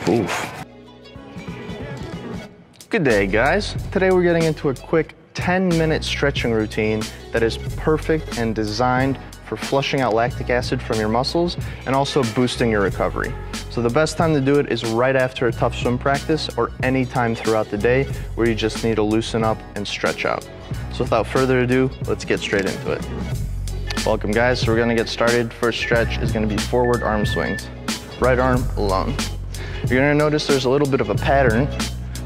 Oof. Good day, guys. Today we're getting into a quick 10-minute stretching routine that is perfect and designed for flushing out lactic acid from your muscles and also boosting your recovery. So the best time to do it is right after a tough swim practice or any time throughout the day where you just need to loosen up and stretch out. So without further ado, let's get straight into it. Welcome, guys. So we're gonna get started. First stretch is gonna be forward arm swings. Right arm alone. You're gonna notice there's a little bit of a pattern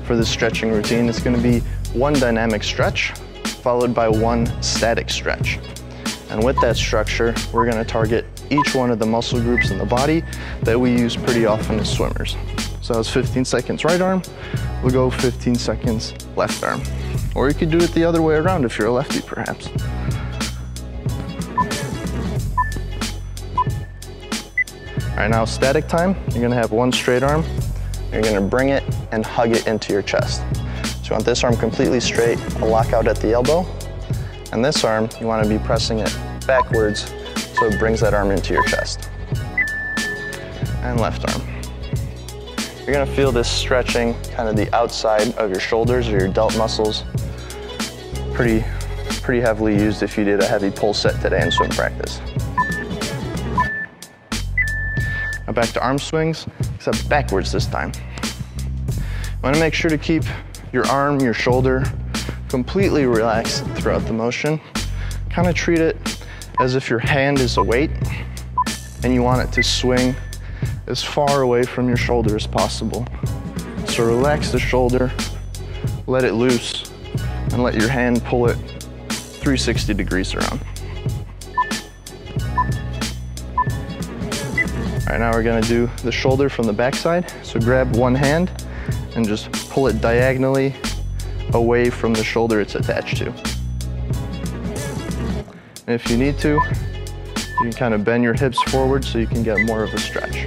for this stretching routine. It's gonna be one dynamic stretch followed by one static stretch. And with that structure, we're gonna target each one of the muscle groups in the body that we use pretty often as swimmers. So that's 15 seconds right arm, we'll go 15 seconds left arm. Or you could do it the other way around if you're a lefty, perhaps. All right, now static time, you're gonna have one straight arm, you're gonna bring it and hug it into your chest. So you want this arm completely straight, a lockout at the elbow, and this arm, you wanna be pressing it backwards so it brings that arm into your chest. And left arm. You're gonna feel this stretching kind of the outside of your shoulders or your delt muscles. Pretty heavily used if you did a heavy pull set today in swim practice. Now back to arm swings, except backwards this time. You wanna make sure to keep your arm, your shoulder, completely relaxed throughout the motion. Kind of treat it as if your hand is a weight and you want it to swing as far away from your shoulder as possible. So relax the shoulder, let it loose, and let your hand pull it 360 degrees around. All right, now we're gonna do the shoulder from the backside. So grab one hand and just pull it diagonally away from the shoulder it's attached to. And if you need to, you can kind of bend your hips forward so you can get more of a stretch.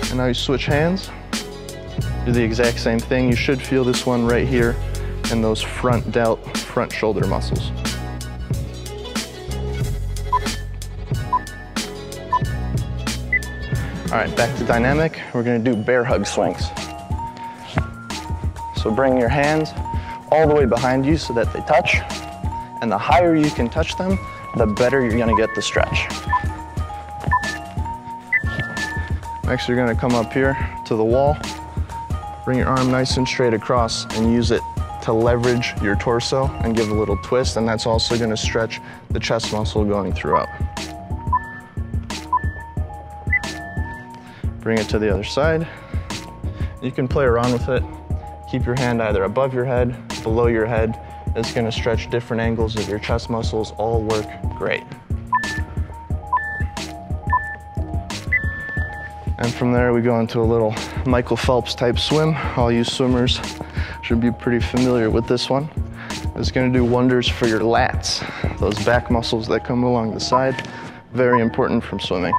And now you switch hands, do the exact same thing. You should feel this one right here in those front delt, front shoulder muscles. All right, back to dynamic. We're gonna do bear hug swings. So bring your hands all the way behind you so that they touch. And the higher you can touch them, the better you're gonna get the stretch. Next, you're gonna come up here to the wall, bring your arm nice and straight across and use it to leverage your torso and give a little twist, and that's also gonna stretch the chest muscle going throughout. Bring it to the other side. You can play around with it. Keep your hand either above your head, below your head. It's gonna stretch different angles of your chest muscles, all work great. And from there we go into a little Michael Phelps type swim. All you swimmers should be pretty familiar with this one. It's gonna do wonders for your lats, those back muscles that come along the side. Very important from swimming.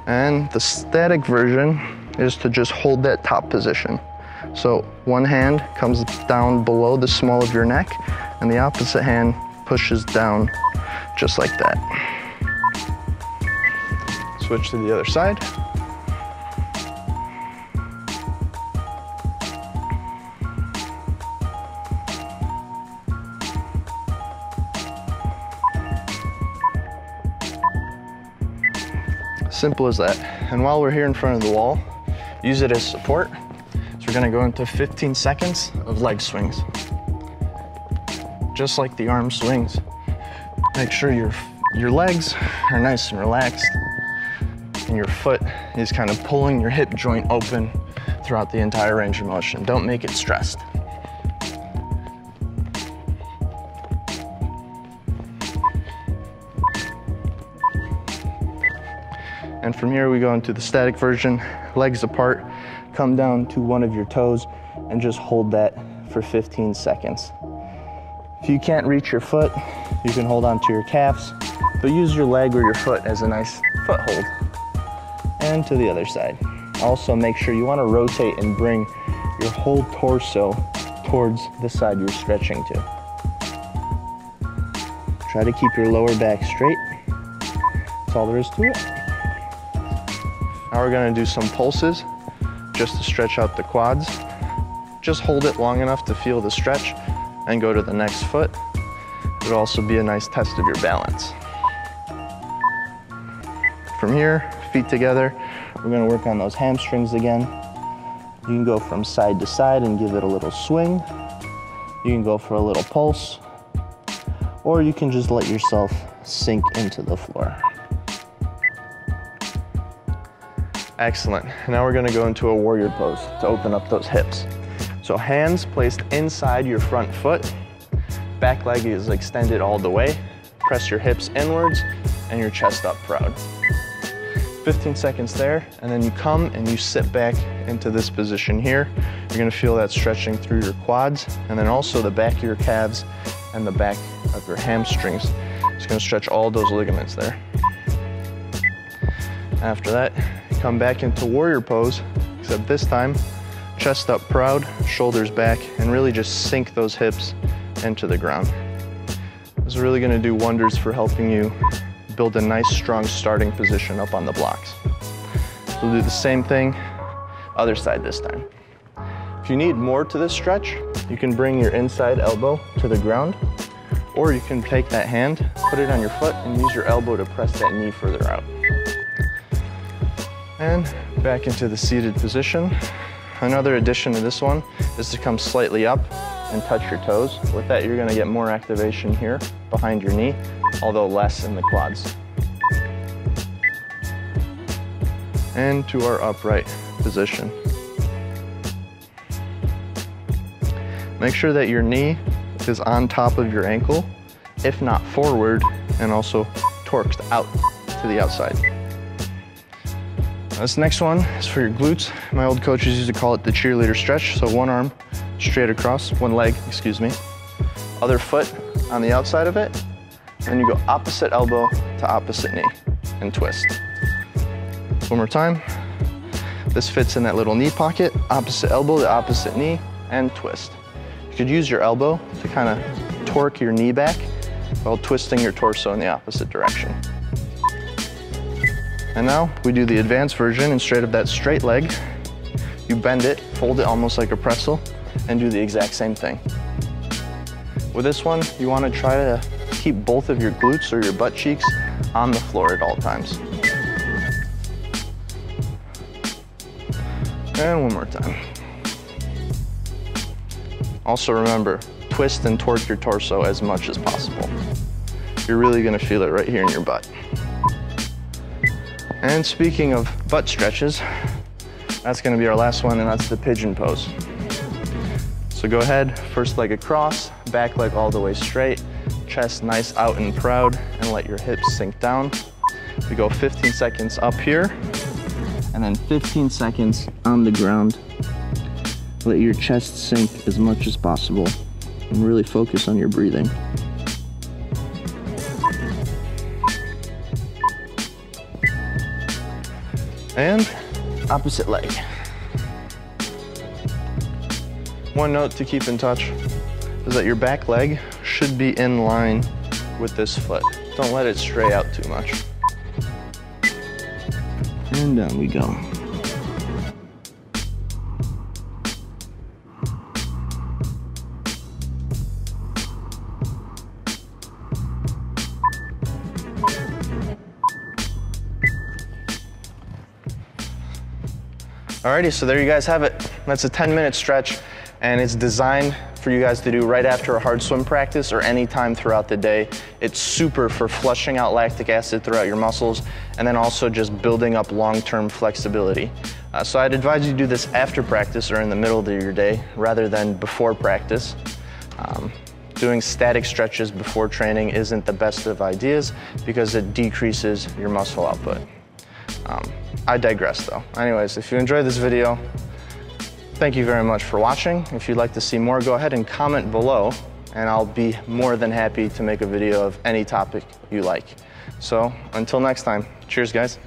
And the static version is to just hold that top position. So one hand comes down below the small of your neck and the opposite hand pushes down just like that. Switch to the other side. Simple as that. And while we're here in front of the wall, use it as support. So we're gonna go into 15 seconds of leg swings. Just like the arm swings. Make sure your legs are nice and relaxed and your foot is kind of pulling your hip joint open throughout the entire range of motion. Don't make it stressed. And from here we go into the static version, legs apart, come down to one of your toes and just hold that for 15 seconds. If you can't reach your foot, you can hold on to your calves, but use your leg or your foot as a nice foothold. And to the other side. Also make sure you want to rotate and bring your whole torso towards the side you're stretching to. Try to keep your lower back straight. That's all there is to it. Now we're gonna do some pulses just to stretch out the quads. Just hold it long enough to feel the stretch and go to the next foot. It'll also be a nice test of your balance. From here, feet together, we're gonna work on those hamstrings again. You can go from side to side and give it a little swing. You can go for a little pulse, or you can just let yourself sink into the floor. Excellent. Now we're gonna go into a warrior pose to open up those hips. So hands placed inside your front foot, back leg is extended all the way. Press your hips inwards and your chest up proud. 15 seconds there, and then you come and you sit back into this position here. You're gonna feel that stretching through your quads, and then also the back of your calves and the back of your hamstrings. It's gonna stretch all those ligaments there. After that, come back into warrior pose, except this time, chest up proud, shoulders back, and really just sink those hips into the ground. This is really gonna do wonders for helping you build a nice, strong starting position up on the blocks. We'll do the same thing, other side this time. If you need more to this stretch, you can bring your inside elbow to the ground, or you can take that hand, put it on your foot, and use your elbow to press that knee further out. And back into the seated position. Another addition to this one is to come slightly up and touch your toes. With that, you're gonna get more activation here behind your knee, although less in the quads. And to our upright position. Make sure that your knee is on top of your ankle, if not forward, and also torqued out to the outside. This next one is for your glutes. My old coaches used to call it the cheerleader stretch. So one arm straight across, one leg, excuse me. Other foot on the outside of it. Then you go opposite elbow to opposite knee and twist. One more time. This fits in that little knee pocket, opposite elbow to opposite knee and twist. You could use your elbow to kind of torque your knee back while twisting your torso in the opposite direction. And now we do the advanced version. Instead of that straight leg, you bend it, fold it almost like a pretzel, and do the exact same thing. With this one, you want to try to keep both of your glutes or your butt cheeks on the floor at all times. And one more time. Also remember, twist and torque your torso as much as possible. You're really going to feel it right here in your butt. And speaking of butt stretches, that's gonna be our last one, and that's the pigeon pose. So go ahead, first leg across, back leg all the way straight, chest nice out and proud, and let your hips sink down. We go 15 seconds up here, and then 15 seconds on the ground. Let your chest sink as much as possible, and really focus on your breathing. And opposite leg. One note to keep in touch is that your back leg should be in line with this foot. Don't let it stray out too much. And down we go. Alrighty, so there you guys have it. That's a 10-minute stretch, and it's designed for you guys to do right after a hard swim practice or any time throughout the day. It's super for flushing out lactic acid throughout your muscles, and then also just building up long-term flexibility. So I'd advise you do this after practice or in the middle of your day rather than before practice. Doing static stretches before training isn't the best of ideas because it decreases your muscle output. I digress though. Anyways, if you enjoyed this video, thank you very much for watching. If you'd like to see more, go ahead and comment below, and I'll be more than happy to make a video of any topic you like. So until next time, cheers guys.